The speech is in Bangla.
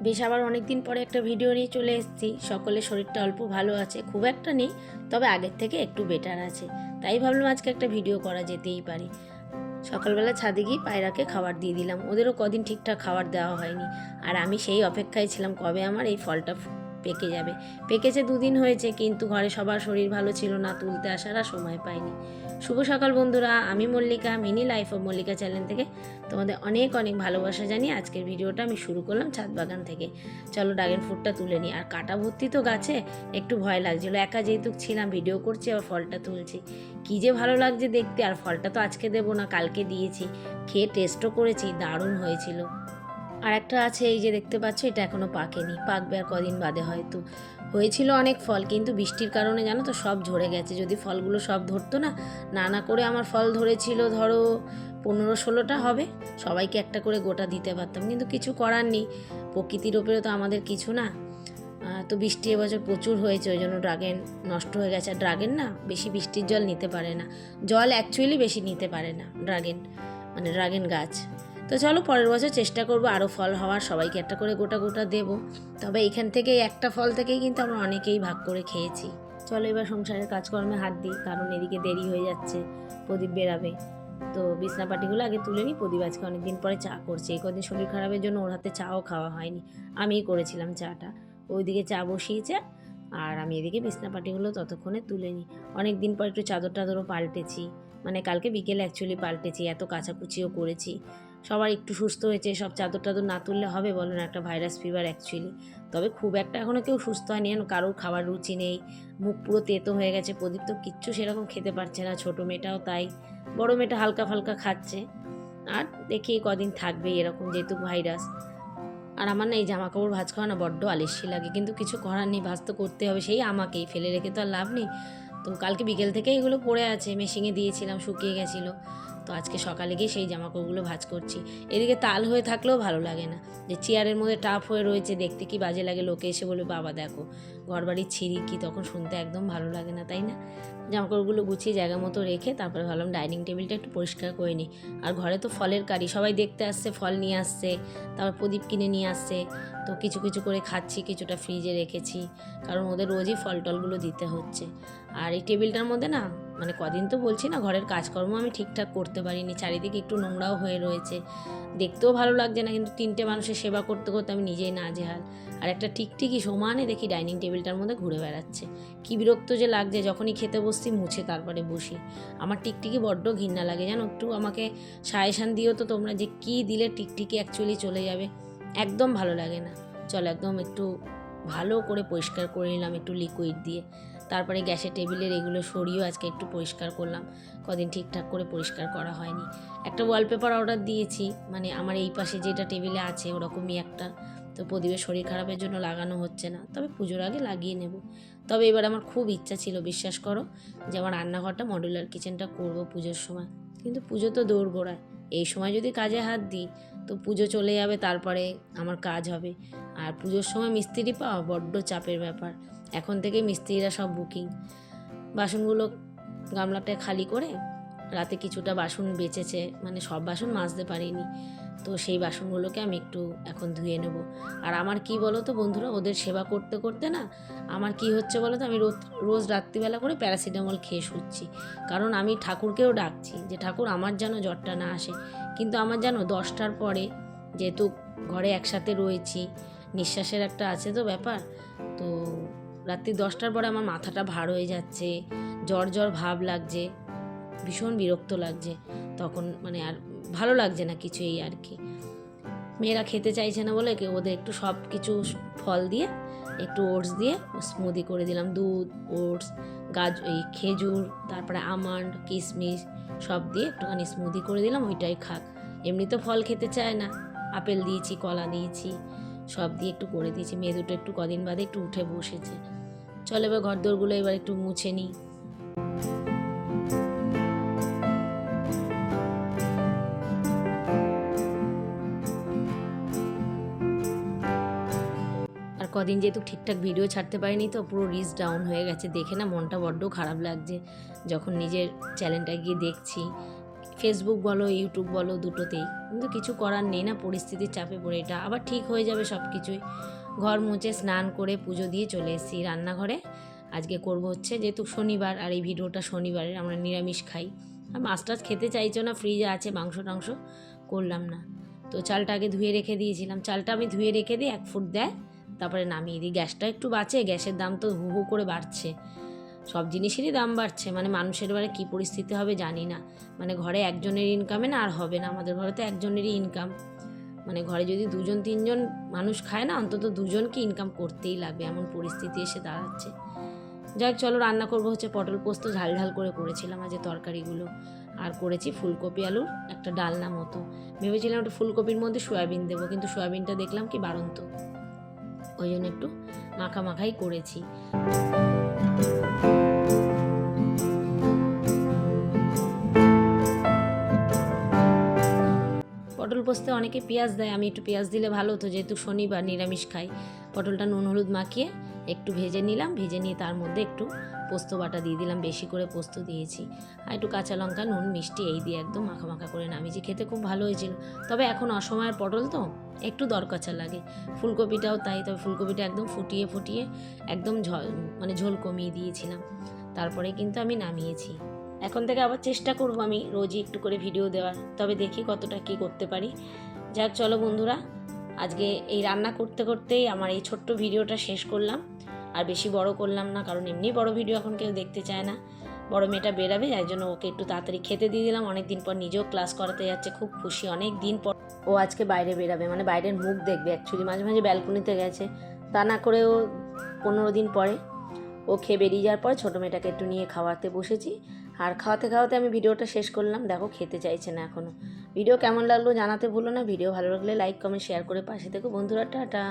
বেশ আবার অনেক দিন পরে একটা ভিডিও নিয়ে চলে এসেছি। সকলের শরীরটা অল্প ভালো আছে, খুব একটা নেই, তবে আগের থেকে একটু বেটার আছে। তাই ভাবলাম আজকে একটা ভিডিও করা যেতেই পারে। সকালবেলা ছাদে গিয়ে পায়রাকে খাবার দিয়ে দিলাম, ওদেরও কদিন ঠিকঠাক খাবার দেওয়া হয়নি। আর আমি সেই অপেক্ষায় ছিলাম কবে আমার এই ফলটা পেকে যাবে। পেকেছে 2 দিন হয়েছে, কিন্তু ঘরে সবার শরীর ভালো ছিল না, তুলতে আসার আর সময় পাইনি। শুভ সকাল বন্ধুরা, আমি Mallika, mini life of Mallika channel থেকে তোমাদের অনেক অনেক ভালোবাসা জানিয়ে আজকের ভিডিওটা আমি শুরু করলাম ছাদ বাগান থেকে। চলো ড্রাগন ফ্রুটটা তুলে নিই। আর কাটা ভর্তি তো গাছে, একটু ভয় লাগছিলো, একা যেহেতু ছিলাম, ভিডিও করছি আবার ফলটা তুলছি, কী যে ভালো লাগছে দেখতে। আর ফলটা তো আজকে দেবো না, কালকে দিয়েছি, খেয়ে টেস্টও করেছি, দারুণ হয়েছিল। আর একটা আছে, এই যে দেখতে পাচ্ছ, এটা এখনও পাকেনি, পাকবে আর কদিন বাদে হয়তো। হয়েছিল অনেক ফল, কিন্তু বৃষ্টির কারণে জানো তো সব ঝরে গেছে। যদি ফলগুলো সব ধরতো না, না করে আমার ফল ধরেছিল ধরো 15-16টা হবে, সবাইকে একটা করে গোটা দিতে পারতাম, কিন্তু কিছু করার নেই, প্রকৃতির ওপরে তো আমাদের কিছু না। তো বৃষ্টি এবছর প্রচুর হয়েছে, ওই জন্য ড্রাগন নষ্ট হয়ে গেছে। আর ড্রাগন না বেশি বৃষ্টির জল নিতে পারে না, জল অ্যাকচুয়ালি বেশি নিতে পারে না ড্রাগন, মানে ড্রাগন গাছ। তো চলো পরের বছর চেষ্টা করবো আরও ফল হওয়ার, সবাইকে একটা করে গোটা গোটা দেবো। তবে এখান থেকে একটা ফল থেকেই কিন্তু আমরা অনেকেই ভাগ করে খেয়েছি। চলো এবার সংসারের কাজকর্মে হাত দিই, কারণ এদিকে দেরি হয়ে যাচ্ছে, প্রদীপ বেরাবে। তো বিছনাপাটিগুলো আগে তুলে নিই। প্রদীপ আজকে অনেকদিন পরে চা করছে, এই কদিন শরীর খারাপের জন্য ওর হাতে চাও খাওয়া হয়নি, আমিই করেছিলাম চাটা। ওইদিকে চা বসিয়েছে, আর আমি এদিকে বিছনাপাটিগুলো ততক্ষণে তুলে নিই। অনেক দিন পর একটু চাদর টাদরও পাল্টেছি, মানে কালকে বিকেলে অ্যাকচুয়ালি পাল্টেছি, এত কাচাকুচিও করেছি। সবার একটু সুস্থ হয়েছে, সব চাদর টাদর না তুললে হবে বলো না, একটা ভাইরাস ফিভার অ্যাকচুয়ালি। তবে খুব একটা এখনও কেউ সুস্থ হয়নি, কারোর খাবার রুচি নেই, মুখ পুরো তেতো হয়ে গেছে। প্রদীপ তো কিচ্ছু সেরকম খেতে পারছে না, ছোটো মেয়েটাও তাই, বড় মেয়েটা হালকা ফালকা খাচ্ছে। আর দেখি কদিন থাকবে এরকম, যেহেতু ভাইরাস। আর আমার না এই জামা কাপড় ভাঁজ করা না বড্ড আলস্যি লাগে, কিন্তু কিছু করার নেই, ভাঁজ তো করতে হবে, সেই আমাকেই ফেলে রেখে তো আর লাভ নেই। তো কালকে বিকেল থেকে এগুলো পড়ে আছে, মেশিনে দিয়েছিলাম, শুকিয়ে গেছিলো। তো আজকে সকালে গিয়ে সেই জামাকাপড়গুলো ভাঁজ করছি। এদিকে তাল হয়ে থাকলেও ভালো লাগে না, যে চেয়ারের মধ্যে টাপ হয়ে রয়েছে, দেখতে কি বাজে লাগে, লোকে এসে বলবে বাবা দেখো ঘরবাড়ির ছিঁড়ি কি, তখন শুনতে একদম ভালো লাগে না, তাই না? জামাকাপড়গুলো গুছিয়ে জায়গা মতো রেখে তারপরে ভাবলাম ডাইনিং টেবিলটা একটু পরিষ্কার করে নিই। আর ঘরে তো ফলের কারি, সবাই দেখতে আসছে, ফল নিয়ে আসছে, তারপর প্রদীপ কিনে নিয়ে আসছে। তো কিছু কিছু করে খাচ্ছি, কিছুটা ফ্রিজে রেখেছি, কারণ ওদের রোজই ফল টলগুলো দিতে হচ্ছে। আর এই টেবিলটার মধ্যে না, মানে কদিন তো বলছি না, ঘরের কাজকর্ম আমি ঠিকঠাক করতে পারিনি, চারিদিকে একটু নোংরাও হয়ে রয়েছে, দেখতেও ভালো লাগছে না, কিন্তু 3টে মানুষের সেবা করতে করতে আমি নিজেই নাজেহাল। আর একটা টিকটিকি সমানে দেখি ডাইনিং টেবিলটার মধ্যে ঘুরে বেড়াচ্ছে, কী বিরক্ত যে লাগছে। যখনই খেতে বসছি মুছে তারপরে বসি। আমার টিকটিকি বড্ড ঘৃণা লাগে জানো, একটু আমাকে সাজেশান দিও তো তোমরা, যে কী দিলে টিকটিকি অ্যাকচুয়ালি চলে যাবে, একদম ভালো লাগে না। চলো একদম একটু ভালো করে পরিষ্কার করে নিলাম একটু লিকুইড দিয়ে। তারপরে গ্যাসের টেবিলের এগুলো সরিয়েও আজকে একটু পরিষ্কার করলাম, কদিন ঠিকঠাক করে পরিষ্কার করা হয়নি। একটা ওয়ালপেপার অর্ডার দিয়েছি, মানে আমার এই পাশে যেটা টেবিলে আছে ওরকমই একটা। তো প্রদীপের শরীর খারাপের জন্য লাগানো হচ্ছে না, তবে পুজোর আগে লাগিয়ে নেব। তবে এবার আমার খুব ইচ্ছা ছিল, বিশ্বাস করো, যে আমার রান্নাঘরটা মডুলার কিচেনটা করব পুজোর সময়। কিন্তু পুজো তো দৌড়গোড়ায়, এই সময় যদি কাজে হাত দিই তো পুজো চলে যাবে, তারপরে আমার কাজ হবে। আর পুজোর সময় মিস্ত্রি পাওয়া বড্ড চাপের ব্যাপার, এখন থেকে মিস্ত্রিরা সব বুকিং। বাসনগুলো গামলাটায় খালি করে রাতে কিছুটা বাসন বেঁচেছে, মানে সব বাসন মাজতে পারিনি, তো সেই বাসনগুলোকে আমি একটু এখন ধুয়ে নেব। আর আমার কি বলো তো বন্ধুরা, ওদের সেবা করতে করতে না আমার কি হচ্ছে বলো তো, আমি রোজ রাত্রিবেলা করে প্যারাসিটামল খেয়ে শুচ্ছি, কারণ আমি ঠাকুরকেও ডাকছি যে ঠাকুর আমার যেন জ্বরটা না আসে। কিন্তু আমার যেন 10টার পরে, যেহেতু ঘরে একসাথে রয়েছি, নিঃশ্বাসের একটা আছে তো ব্যাপার, তো রাত্রি 10টার পরে আমার মাথাটা ভার হয়ে যাচ্ছে, জ্বর জ্বর ভাব লাগছে, ভীষণ বিরক্ত লাগছে, তখন মানে আর ভালো লাগছে না কিছু, এই আর কি। মেয়েরা খেতে চাইছে না বলে ওদের একটু সব কিছু ফল দিয়ে, একটু ওটস দিয়ে স্মুদি করে দিলাম, দুধ, ওটস, এই খেজুর, তারপরে আমন্ড, কিশমিশ সব দিয়ে একটুখানি স্মুদি করে দিলাম, ওইটাই খাক। এমনি তো ফল খেতে চায় না, আপেল দিয়েছি, কলা দিয়েছি, সব দিয়ে একটু করে দিয়েছি। মেয়ে দুটো একটু কদিন বাদে একটু উঠে বসেছে। চলো এবার ঘরদোরগুলো এবার একটু মুছে নিই। আর কদিন যেহেতু ঠিকঠাক ভিডিও ছাড়তে পারিনি, তো পুরো রিচ ডাউন হয়ে গেছে, দেখে না মনটা বড্ড খারাপ লাগছে, যখন নিজের চ্যানেলটা গিয়ে দেখছি ফেসবুক বলো ইউটিউব বলো দুটোতেই, কিন্তু কিছু করার নেই না, পরিস্থিতির চাপে পড়ে। এটা আবার ঠিক হয়ে যাবে সব কিছুই। ঘর মুছে স্নান করে পুজো দিয়ে চলে এসেছি রান্নাঘরে। আজকে করব হচ্ছে, যেহেতু শনিবার আর এই ভিডিওটা শনিবারের, আমরা নিরামিষ খাই, আর মাছ টাছ খেতে চাইছো না, ফ্রিজে আছে মাংস টাংস, করলাম না। তো চালটা আগে ধুয়ে রেখে দিয়েছিলাম, চালটা আমি ধুয়ে রেখে দিই, 1 ফুট দেয়, তারপরে নামিয়ে দিই। গ্যাসটা একটু বাঁচে, গ্যাসের দাম তো হু হু করে বাড়ছে, সব জিনিসেরই দাম বাড়ছে। মানে মানুষের এবারে কী পরিস্থিতি হবে জানি না। মানে ঘরে একজনের ইনকামে না আর হবে না, আমাদের ঘরে তো একজনেরই ইনকাম। মানে ঘরে যদি 2জন 3জন মানুষ খায় না, অন্তত 2জনকে ইনকাম করতেই লাগবে, এমন পরিস্থিতি এসে দাঁড়াচ্ছে। যাই চলো, রান্না করবো হচ্ছে পটল পোস্ত, ঝাল ঝাল করে করেছিলাম আজ তরকারিগুলো, আর করেছি ফুলকপি আলুর একটা ডালনা মতো। ভেবেছিলাম একটু ফুলকপির মধ্যে সয়াবিন দেবো, কিন্তু সয়াবিনটা দেখলাম কি বাড়ন্ত, ওই জন্য একটু মাখা মাখাই করেছি। পটল পোস্তে অনেকে পেঁয়াজ দেয়, আমি একটু পেঁয়াজ দিলে ভালো হতো, যেহেতু শনিবার নিরামিষ খাই। পটলটা নুন হলুদ মাখিয়ে একটু ভেজে নিলাম, ভেজে নিয়ে তার মধ্যে একটু পোস্ত বাটা দিয়ে দিলাম, বেশি করে পোস্ত দিয়েছি, আর একটু কাঁচা লঙ্কা নুন মিষ্টি এই দিয়ে একদম মাখা মাখা করে নামিয়েছি। খেতে খুব ভালো হয়েছিল। তবে এখন অসময়ের পটল তো একটু দরকাচা লাগে, ফুলকপিটাও তাই। তবে ফুলকপিটা একদম ফুটিয়ে ফুটিয়ে একদম মানে ঝোল কমিয়ে দিয়েছিলাম, তারপরে কিন্তু আমি নামিয়েছি। এখন থেকে আবার চেষ্টা করব আমি রোজই একটু করে ভিডিও দেওয়ার, তবে দেখি কতটা কি করতে পারি। যাক চলো বন্ধুরা, আজকে এই রান্না করতে করতেই আমার এই ছোট্ট ভিডিওটা শেষ করলাম, আর বেশি বড় করলাম না, কারণ এমনি বড় ভিডিও এখন কেউ দেখতে চায় না। বড় মেয়েটা বেরাবে, যার জন্য ওকে একটু তাড়াতাড়ি খেতে দিয়ে দিলাম। অনেক দিন পর নিজেও ক্লাস করাতে যাচ্ছে, খুব খুশি, অনেক দিন পর ও আজকে বাইরে বেরাবে, মানে বাইরের মুখ দেখবে। অ্যাকচুয়ালি মাঝে মাঝে ব্যালকনিতে গেছে, তা না করেও 15 দিন পরে ও খেয়ে বেরিয়ে যাওয়ার পর ছোটো মেয়েটাকে একটু নিয়ে খাওয়াতে বসেছি। আর খাওয়াতে খাওয়াতে আমি ভিডিওটা শেষ করলাম। দেখো খেতে চাইছে না এখনও। ভিডিও কেমন লাগলো জানাতে ভুলো না। ভিডিও ভালো লাগলে লাইক কমেন্ট শেয়ার করে পাশে থেকো বন্ধুরা। টাটা।